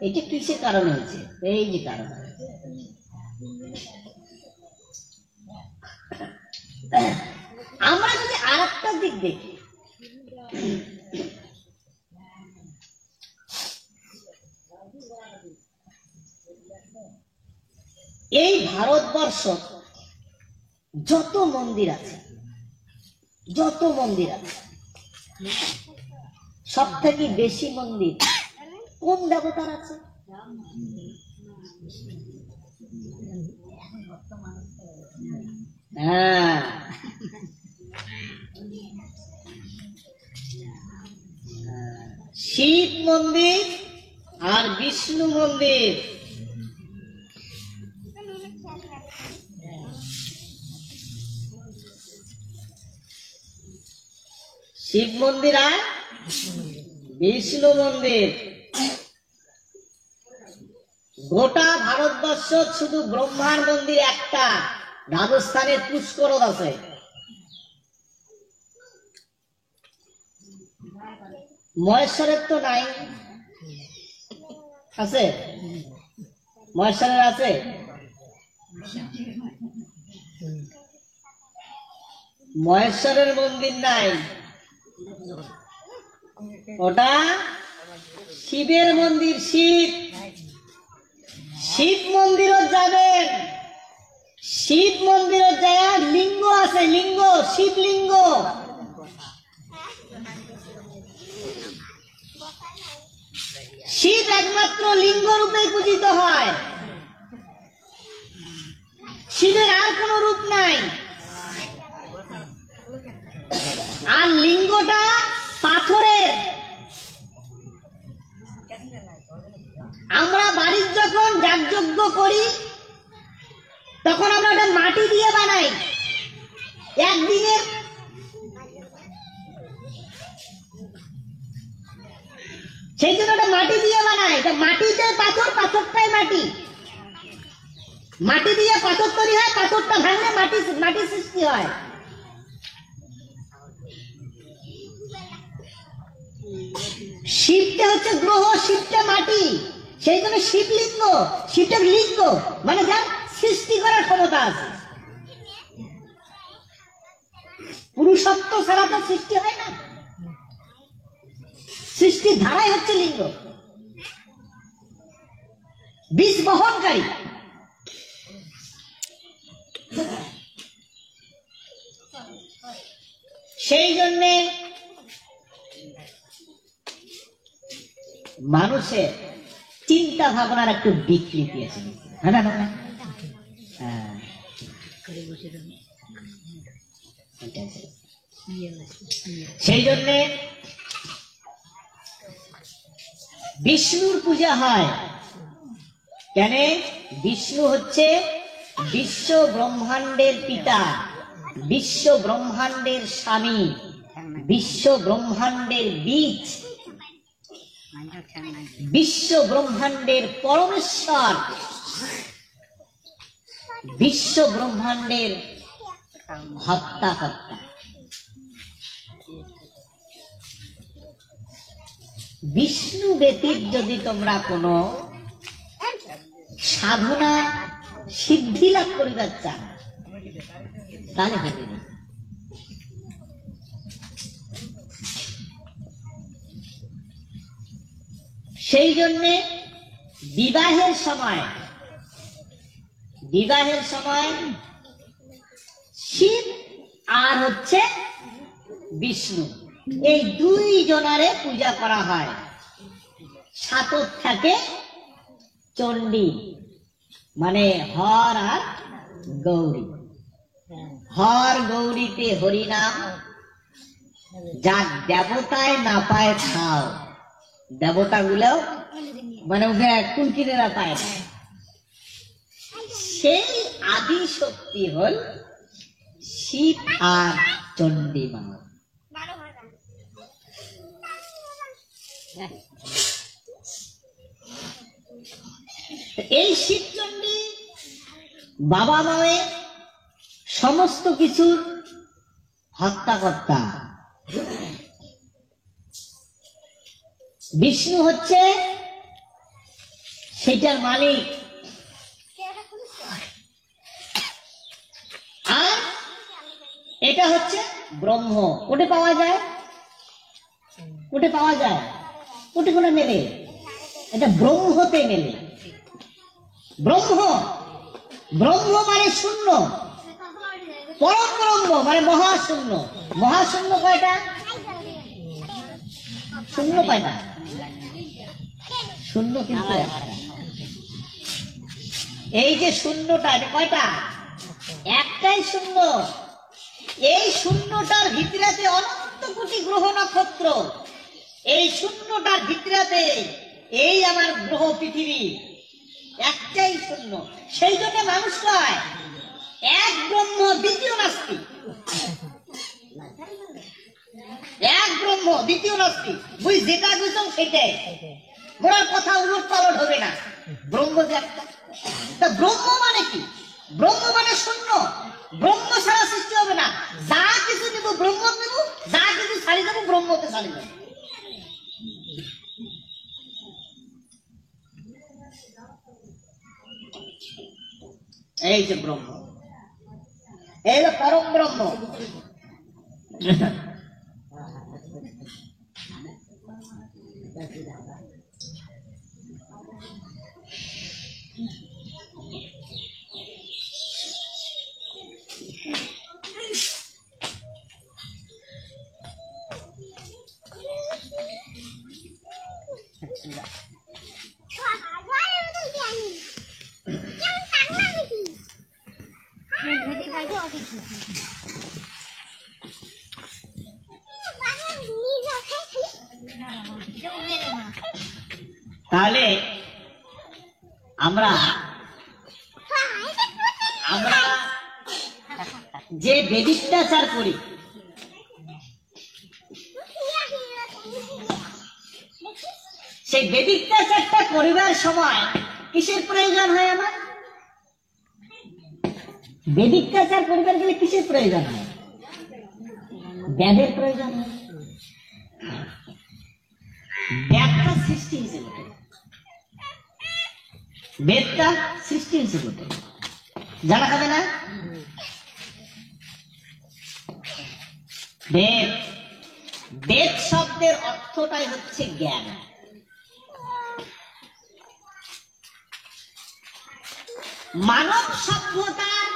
এটা কিসের কারণে হয়েছে? এই যে কারণ। আমরা যদি আর একটা দিক দেখি, এই ভারতবর্ষ যত মন্দির আছে, সব থেকে বেশি মন্দির কোন দেবতার আছে? হ্যাঁ, শিব মন্দির আর বিষ্ণু মন্দির। শিব মন্দির আর বিষ্ণু মন্দির। গোটা ভারতবর্ষ শুধু ব্রহ্মার মন্দির একটা, রাজস্থানের পুষ্করত আছে। মহেশ্বরের তো নাই, আছে? মহেশ্বরের আছে? মহেশ্বরের মন্দির নাই, ওটা শিবের মন্দির। শিব, শিব মন্দিরও যাবেন, শিব মন্দিরও যায় লিঙ্গ আছে, লিঙ্গ, শিবলিঙ্গ। শিব একমাত্র লিঙ্গ রূপে পূজিত হয়, শিবের আর কোন রূপ নাই। আর লিঙ্গটা পাথরের। আমরা বাড়ির যখন যাগযজ্ঞ করি তখন আমরা ওটা মাটি দিয়ে বানাই। একদিনের সেই জন্য ওটা মাটি দিয়ে বানায়। মাটিতে পাথর, পাথরটাই মাটি। মাটি দিয়ে পাথর তৈরি হয়, পাথরটা ভাঙলে মাটি সৃষ্টি হয়। শিবটা হচ্ছে গ্রহ, শিবটা মাটি, সেই জন্য শিবলিঙ্গ। শিবটা লিঙ্গ মানে যার সৃষ্টি করার ক্ষমতা আছে। পুরুষত্ব ছাড়া তো সৃষ্টি হয় না, সৃষ্টির ধারাই হচ্ছে লিঙ্গ, বীজ বহনকারী। সেই জন্যে মানুষের চিন্তা ভাবনার একটু বিকৃতি আছে। সেই জন্যে বিষ্ণুর পূজা হয়। কেন? বিষ্ণু হচ্ছে বিশ্ব ব্রহ্মাণ্ডের পিতা, বিশ্ব ব্রহ্মাণ্ডের স্বামী, বিশ্ব ব্রহ্মাণ্ডের বীজ, বিশ্ব ব্রহ্মাণ্ডের পরমেশ্বর, বিশ্ব ব্রহ্মাণ্ডের হত্যাকর্তা। বিষ্ণু ব্যতীত যদি তোমরা কোন সাধনা সিদ্ধি লাভ করিবার চাও তাহলে হবে না। সেই জন্যে বিবাহের সময় শিব আর হচ্ছে বিষ্ণু, এই দুই জনারে পূজা করা হয়। সাতক থাকে চণ্ডী, মানে হর আর গৌরী। হর গৌরীতে হরিনাম, যার দেবতায় না পায় খাও। দেবতা গুলো মানে কুলকিনেরা পায় না। সেই আদি শক্তি হল শিব আর চণ্ডী মা। এই শিব চণ্ডী বাবা মায়ের সমস্ত কিছুর হত্যাকর্তা। বিষ্ণু হচ্ছে সেটার মালিক। আর এটা হচ্ছে ব্রহ্ম। কোটে পাওয়া যায়? কোটে পাওয়া যায়? কোটে কোটে মেলে? এটা ব্রহ্মতে মেলে। ব্রহ্ম, ব্রহ্ম মানে শূন্য, পরম ব্রহ্ম মানে মহাশূন্য। মহাশূন্য কয়টা? শূন্য পায় না, শূন্য কিন্তু এই যে শূন্যটা, এটা কয়টা? একটাই শূন্য। এই শূন্যটার ভিতরেতে অনন্ত কোটি গ্রহ নক্ষত্র, এই শূন্যটার ভিতরেতে এই আমার গ্রহ পৃথিবী, একটাই শূন্য। সেই জন্য মানুষ কয় এক ব্রহ্ম দ্বিতীয় নাস্তি, এক ব্রহ্ম দ্বিতীয় নাস্তি। বুঝ যেটা বুঝলাম সেটাই, বলার কথা উলট পালট হবে না। ব্রহ্ম যে একটা, তা ব্রহ্ম মানে কি? ব্রহ্ম মানে শূন্য, ব্রহ্ম ছাড়া সৃষ্টি হবে না। যা কিছু নিব ব্রহ্ম নিব, যা কিছু ছাড়ি দেবো ব্রহ্মতে ছাড়ি দেবো। এই যে ব্রহ্ম, এই হলো পরম ব্রহ্ম। তাহলে আমরা আমরা যে বেদিত্যাচার করি, সেই বেদিত্যাচারটা করিবার সময় কিসের প্রয়োজন হয়? আমার বেদিত্যাচার করিবার গেলে কিসের প্রয়োজন হয়? বেদের প্রয়োজন হয়। বেদটা সৃষ্টি হিসেবে, বেদটা সৃষ্টি হিসেবে জানা যাবে না। বেদ, বেদ শব্দের অর্থটাই হচ্ছে জ্ঞান। মানব সভ্যতার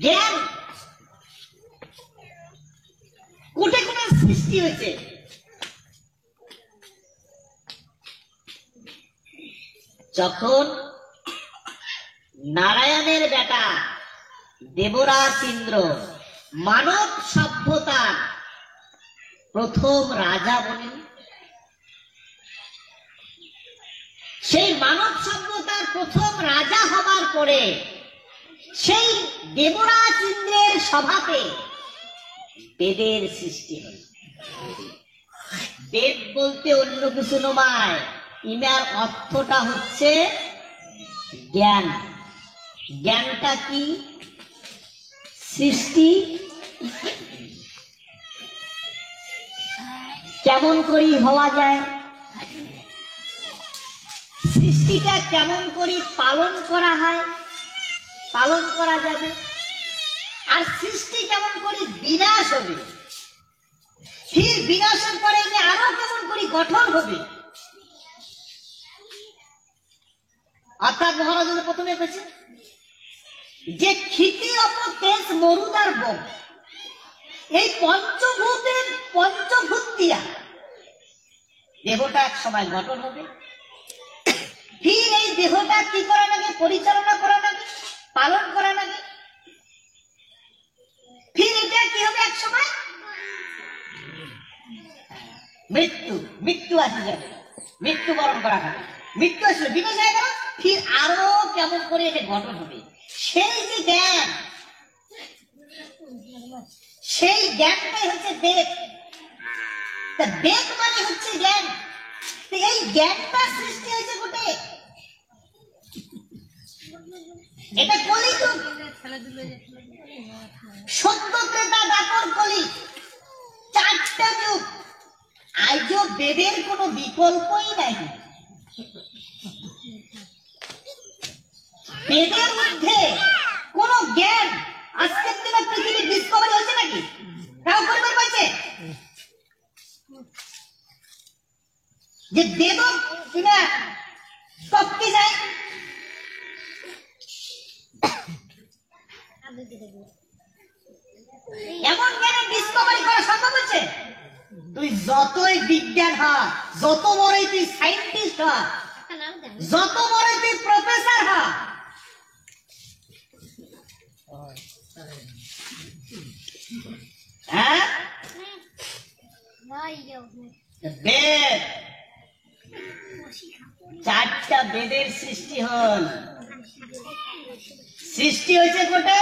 জ্ঞান কোটে কোটে সৃষ্টি হয়েছে। যখন নারায়ণের বেটা দেবরাজ ইন্দ্র মানব সভ্যতার প্রথম রাজা বলেন, সেই মানব সভ্যতার প্রথম রাজা হবার পরে সেই দেবরাজ ইন্দ্রের সভাতে বেদের সৃষ্টি হল। বেদ বলতে অন্য কিছু নয়, ইনার অর্থটা হচ্ছে জ্ঞান। জ্ঞানটা কি? সৃষ্টি কেমন করি হওয়া যায়, সৃষ্টিটা কেমন করি পালন করা হয়, পালন করা যাবে, আর সৃষ্টি কেমন করি বিনাশ হবে, ফির বিনাশের পরে আরো কেমন করি গঠন হবে। অর্থাৎ মহারাজ প্রথমে বলছে যে ক্ষিতি অপতেজ মরুদার বম, এই পঞ্চভূতের পঞ্চভূত দিয়া দেহটা এক সময় গঠন হবে, ফির এই দেহটা কি করা লাগে? পরিচালনা করা লাগে, পালন করা লাগে, ফির এটা কি হবে? এক সময় মৃত্যু, মৃত্যু আসে যাবে, মৃত্যুবরণ করা হবে, মৃত্যু আসলে বিনাশ হয়ে গেল, ফির আরো কেমন করে এটা গঠন হবে। সেই যে জ্ঞান, সেই জ্ঞানটাই হচ্ছে বেদ। বেদ মানে হচ্ছে জ্ঞান। এই জ্ঞানটা সৃষ্টি হয়েছে গোটে, এটা কলিযুগ, সত্য ত্রেতা দ্বাপর কলি, চারটা যুগ। আজও বেদের কোনো বিকল্পই নাই। বেদের মধ্যে কোন জ্ঞান আজকের দিনে পৃথিবীর ডিসকভারি হয়েছে নাকি? কাউ পরিবার পাইছে যে বেদ কিনা টপকে যায়? এমন জ্ঞানের ডিসকভারি করা সম্ভব হয়েছে? হচ্ছে তুই যতই বিজ্ঞান হ, যত বড়ই তুই সায়েন্টিস্ট হ, যত বড়ই তুই প্রফেসর হ, হ্যাঁ বেদ, চারটা বেদের সৃষ্টি হল। সৃষ্টি হয়েছে কোটে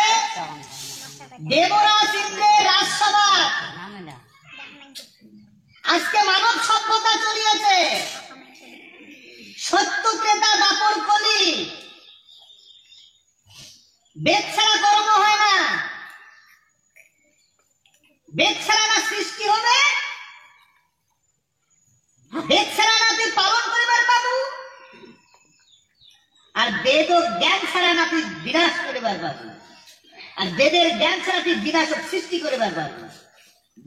দেবরাজ ইন্দ্রের রাজসভা। আজকে মানব সভ্যতা চলিয়েছে সত্য ত্রেতা দাপর কলি। বেদ ছাড়া কর্ম হয় না, বেদ ছাড়া না সৃষ্টি হবে, বেদ ছাড়া না তুই পালন করিবার পাবো, আর বেদ ও জ্ঞান ছাড়া না তুই বিনাশ করিবার পাবো, আর বেদের জ্ঞান ছাড়া তুই বিনাশ সৃষ্টি করিবার পাবো।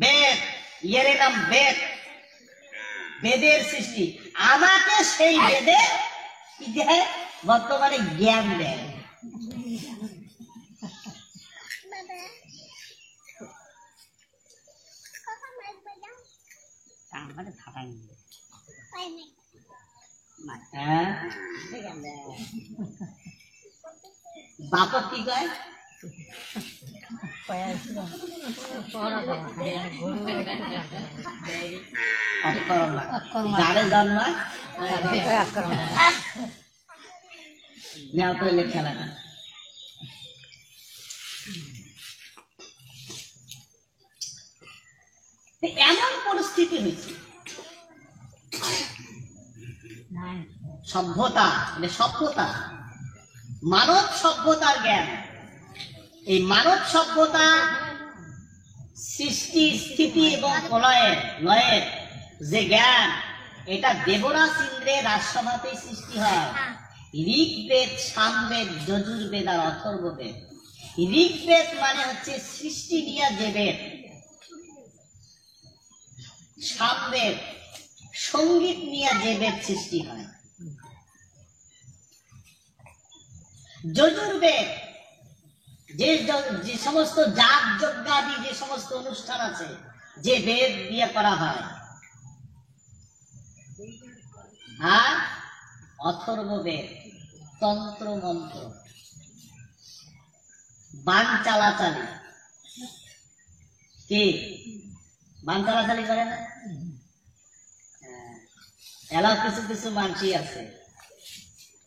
বেদ এর নাম বেদ, বেদের সৃষ্টি। আমাকে সেই বেদে কি দেয়? বর্তমানে জ্ঞান দেয়। বাপ কি কয়? যারে জন্মায় লেখা লাগা। এমন পরিস্থিতি হয়েছে, সভ্যতা মানে সভ্যতা, মানব সভ্যতার জ্ঞান, এই মানব সভ্যতা সৃষ্টি স্থিতি এবং লয়ের যে জ্ঞান, এটা দেবরাজ ইন্দ্রের রাজসভাতেই সৃষ্টি হয়। ঋগ্বেদ, সামবেদ, যজুর্বেদ আর অথর্ববেদ। ঋগ্বেদ মানে হচ্ছে সৃষ্টি নিয়ে যে বেদ, সামবেদ সঙ্গীত নিয়ে যে বেদ সৃষ্টি হয়, যজুর্বেদ যে সমস্ত যাগ যজ্ঞাদি যে সমস্ত অনুষ্ঠান আছে যে বেদ দিয়ে করা হয়, আর অথর্ববেদ তন্ত্র মন্ত্র, বান চালাচালি। কি বান চালাচালি করে না? এলাও কিছু কিছু মানুষই আছে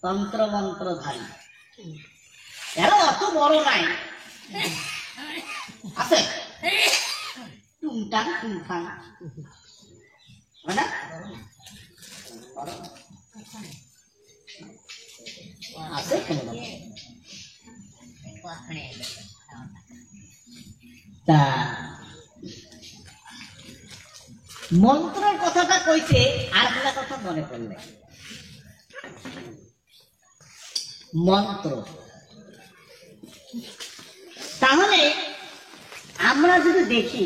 তন্ত্র মন্ত্রধারী, এরা অত বড় নাই, আছে টুংটাং টুংটাং আছে। তা মন্ত্রের কথাটা কইতে আর একটা কথা মনে পড়লে, মন্ত্র। তাহলে আমরা যদি দেখি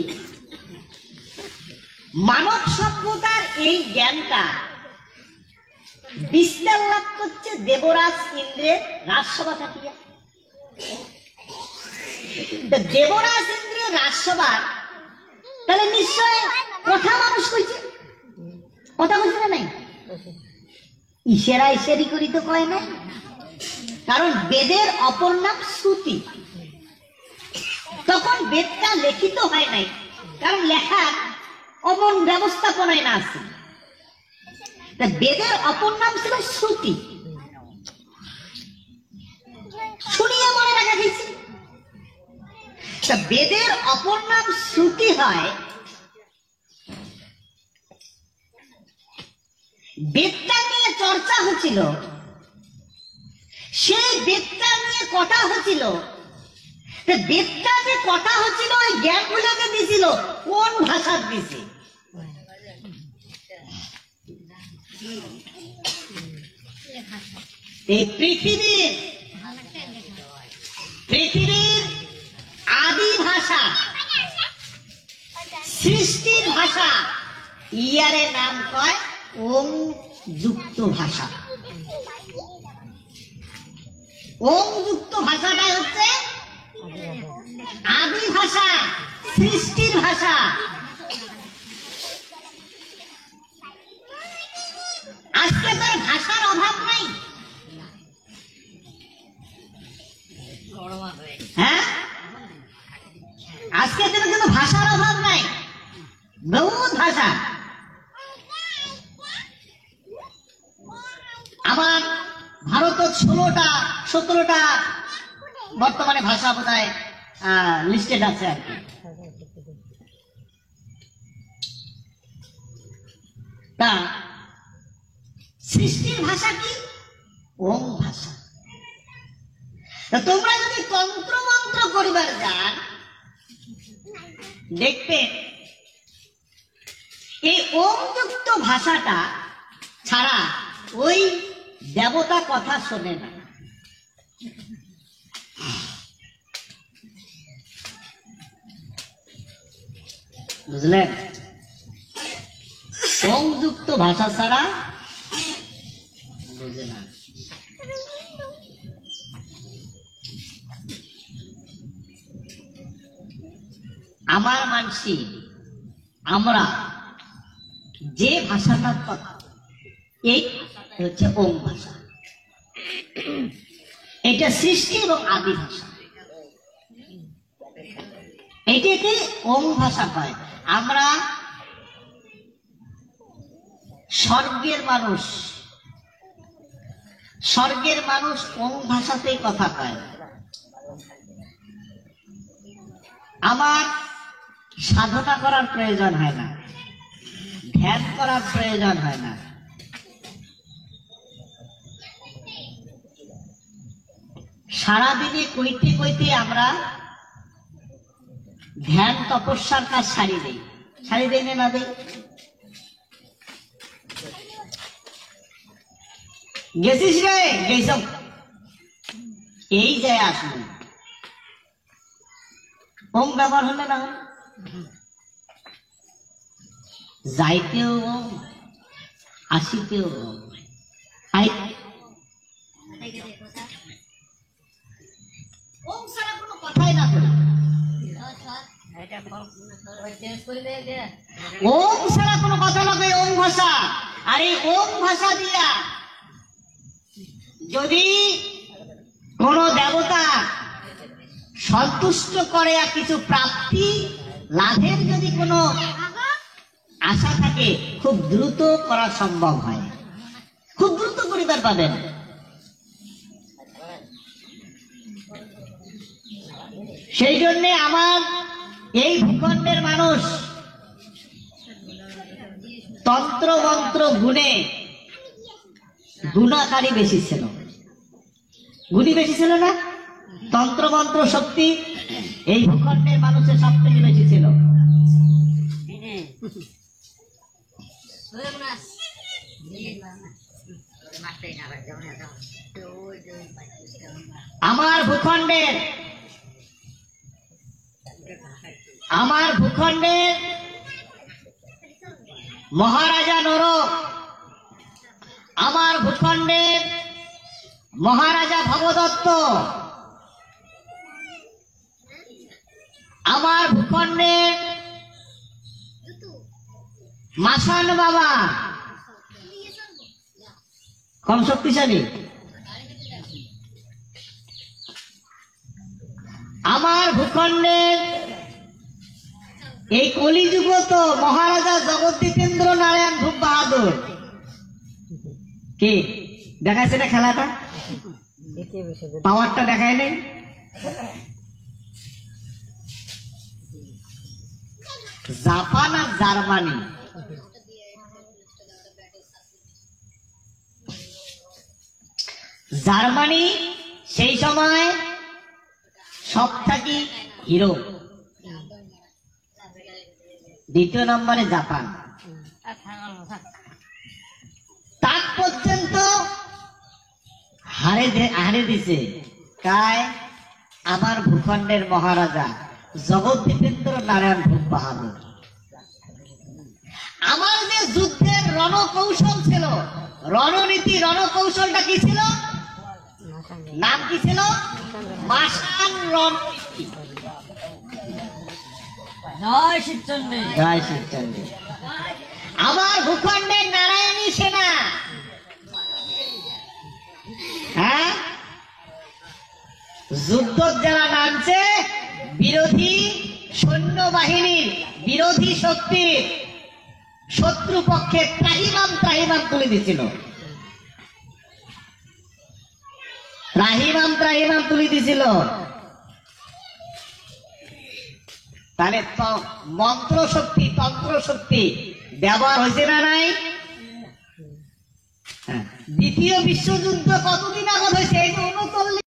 মানব সভ্যতার এই জ্ঞানটা বিস্তার লাভ করছে দেবরাজ ইন্দ্রের রাজসভা থাকিয়া। দেবরাজ ইন্দ্রের রাজসভা, তাহলে নিশ্চয় কথা মানুষ কইছে, কথা বলছে না? নাই, ইশারা ইশারি করি তো কয় না, কারণ বেদের অপর নাম শ্রুতি। তখন বেদটা লিখিত হয় নাই, কারণ লেখার অমন ব্যবস্থাপনায় না আছে। বেদের অপর নাম ছিল শ্রুতি, শুনিয়ে মনে রাখা গেছে। বেদের অপর নাম শ্রুতি হয়। বেদটা নিয়ে চর্চা হচ্ছিল, সেই বেদটা নিয়ে কথা হচ্ছিল। বেদটা যে কথা হচ্ছিল, ওই জ্ঞানগুলোকে দিছিল কোন ভাষার দিছে? এই পৃথিবীর আদি ভাষা, সৃষ্টির ভাষা, ইয়ারে নাম কয় ওং যুক্ত ভাষা। ওং যুক্ত ভাষাটা হচ্ছে আদি ভাষা, সৃষ্টির ভাষা। হ্যাঁ, আজকের দিনে কিন্তু ভাষার অভাব নাই, বহুত ভাষা। আমার ভারত 16টা 17টা বর্তমানে ভাষা বোধহয় লিস্টেড আছে আর কি। তা সৃষ্টির ভাষা কি? ওম ভাষা। তোমরা যদি তন্ত্র মন্ত্র করিবার যান, দেখবে এই ওম যুক্ত ভাষাটা ছাড়া ওই দেবতা কথা শোনে না। বুঝলেন? ওম যুক্ত ভাষা ছাড়া বুঝে না। আমার মানসি আমরা যে ভাষাটার কথা, এই হচ্ছে ওম ভাষা। এটা সৃষ্টি এবং আদি ভাষা, এটাকে ওম ভাষা কয়। আমরা স্বর্গের মানুষ, স্বর্গের মানুষ ওম ভাষাতেই কথা কয়। আমার সাধনা করার প্রয়োজন হয় না, ধ্যান করার প্রয়োজন হয় না। সারাদিনে কইতে কইতে আমরা ধ্যান তপস্যার কাজ সারি দেই না দেই? গেছিস রে, গেছ, এই যায় আসুন ওম ব্যবহার হলে না, যাইতেও ওম, আসিতেও ওম। ওম ছাড়া কোনো কথাই না করি, ওম ছাড়া কোনো কথা না কই, ওম ভাষা। আর এই ওম ভাষা দিয়া যদি কোন দেবতা সন্তুষ্ট করে আর কিছু প্রাপ্তি লাভের যদি কোনো আশা থাকে, খুব দ্রুত করা সম্ভব হয়, খুব দ্রুত করিবার পাবেন। সেই জন্যে আমার এই ভূখণ্ডের মানুষ তন্ত্র মন্ত্র গুণে গুণাকারী বেশি ছিল, গুণী বেশি ছিল না? তন্ত্র মন্ত্র শক্তি এই ভূখণ্ডের মানুষের সব থেকে বেশি ছিল। আমার ভূখণ্ডের মহারাজা নরক, আমার ভূখণ্ডের মহারাজা ভবদত্ত, আমার ভূখণ্ডের মাসান বাবা কম শক্তিশালী, আমার ভূখণ্ডের এই কলিযুগ তো মহারাজা জগদ্দীপেন্দ্র নারায়ণ ভূপ বাহাদুর। কে দেখাইছে না খেলাটা? পাওয়ারটা দেখায় নেই? জাপান আর জার্মানি, জার্মানি সেই সময় সব থাকি হিরো, দ্বিতীয় নম্বরে জাপান। তাক পর্যন্ত হারে দিছে কায় আমার ভূখণ্ডের মহারাজা জগদ্দীপেন্দ্র নারায়ণ ভূপ বাহাদুর। আমার যে যুদ্ধের রণকৌশল ছিল, রণনীতি, রণকৌশলটা কি ছিল? নাম কি ছিল? মাসান রণনীতি। জয় শিবচন্ডী, জয় শিবচন্ডী। আমার ভূখণ্ডের নারায়ণী সেনা, হ্যাঁ, যুদ্ধ যারা নামছে বিরোধী সৈন্যবাহিনীর বিরোধী শক্তির শত্রু পক্ষে ত্রাহিমাম ত্রাহিমাম তুলে দিছিল, ত্রাহিমাম ত্রাহিমাম তুলে দিছিল। তাহলে মন্ত্র শক্তি তন্ত্র শক্তি ব্যবহার হয়েছে না নাই? দ্বিতীয় বিশ্বযুদ্ধ কতদিন আগত হয়েছে? এই